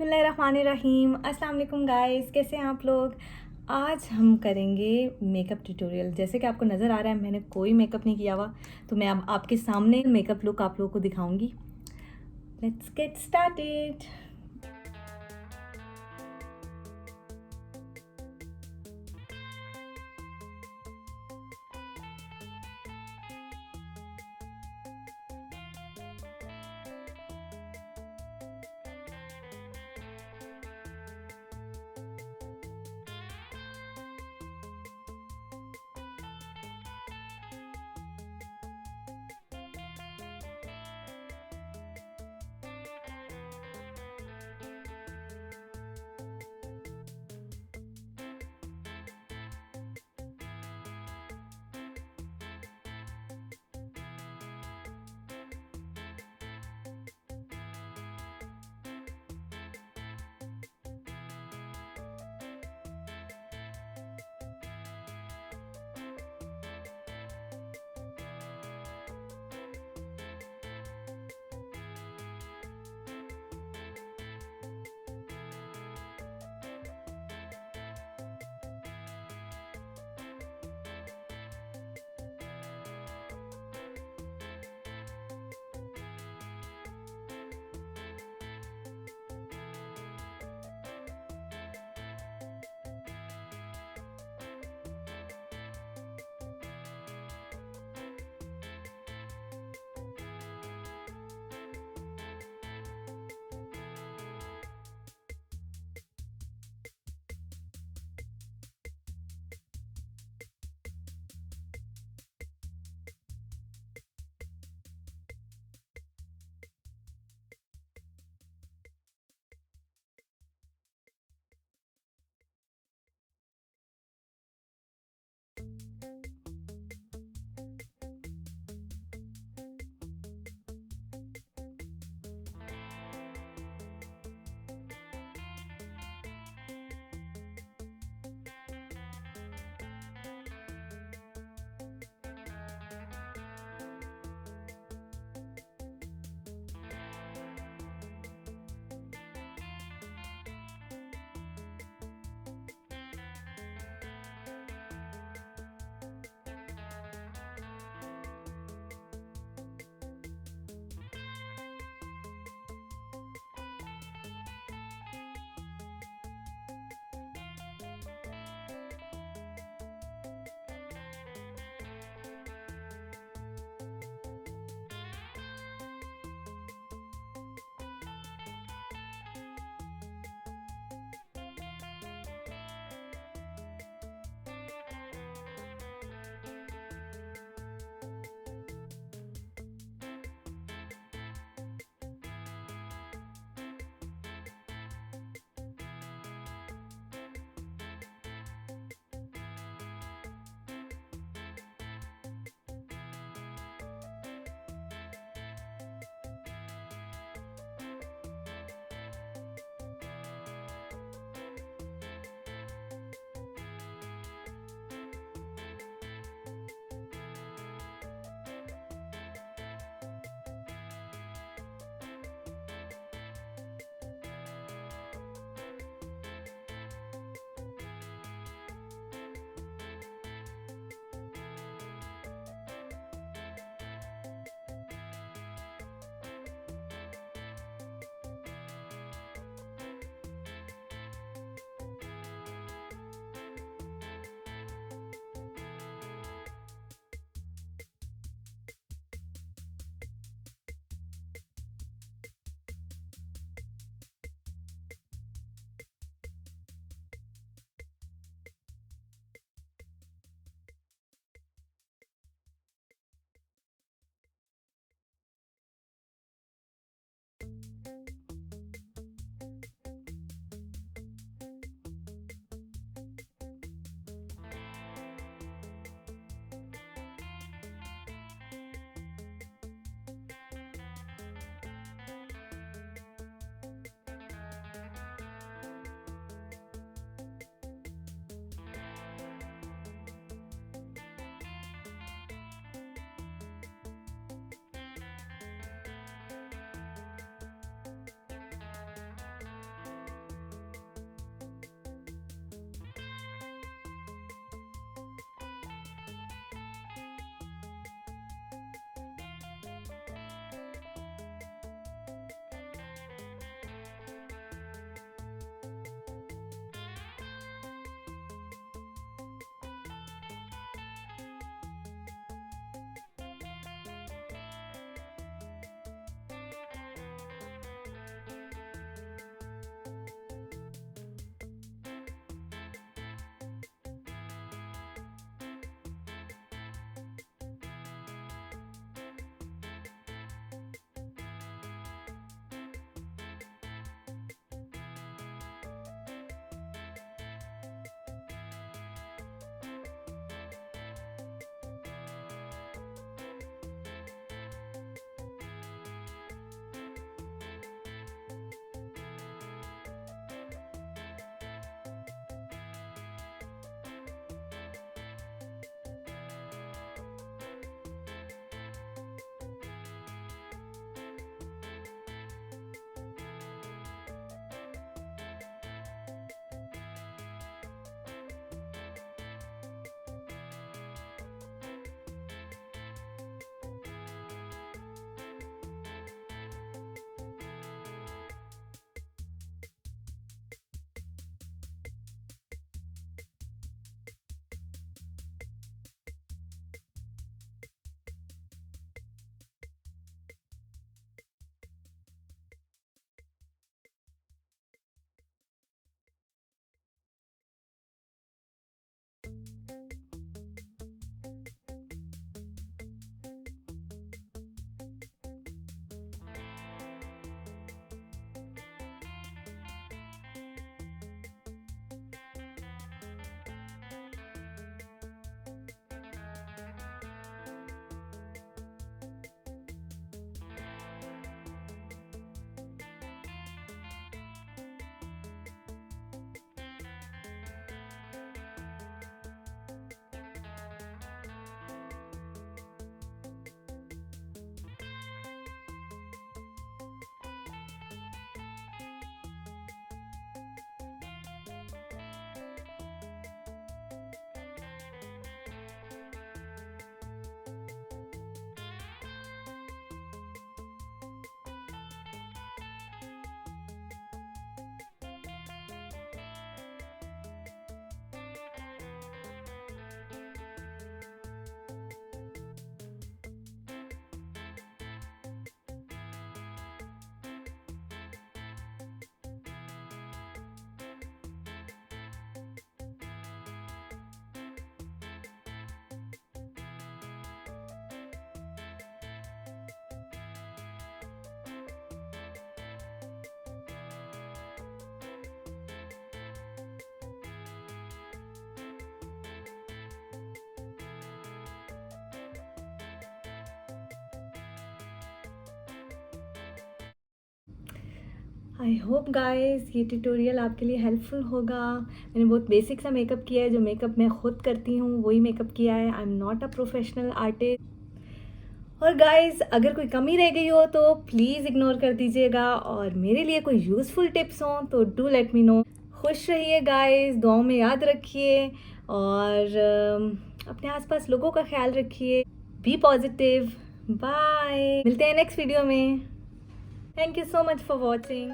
बिस्मिल्लाहिर्रहमानिर्रहीम। अस्सलाम वालेकुम गाइस, कैसे हैं आप लोग। आज हम करेंगे मेकअप ट्यूटोरियल। जैसे कि आपको नज़र आ रहा है मैंने कोई मेकअप नहीं किया हुआ, तो मैं अब आपके सामने मेकअप लुक आप लोगों को दिखाऊंगी। Let's get started. I hope guys ये ट्यूटोरियल आपके लिए हेल्पफुल होगा। मैंने बहुत बेसिक सा मेकअप किया है, जो मेकअप मैं खुद करती हूँ वही मेकअप किया है। I am not a professional artist. और गाइस अगर कोई कमी रह गई हो तो प्लीज़ इग्नोर कर दीजिएगा, और मेरे लिए कोई यूज़फुल टिप्स हों तो डू लेट मी नो। खुश रहिए गाइस, दुआओं में याद रखिए, और अपने आसपास लोगों का ख्याल रखिए। B positive. बाय, मिलते हैं नेक्स्ट वीडियो में। Thank you so much for watching.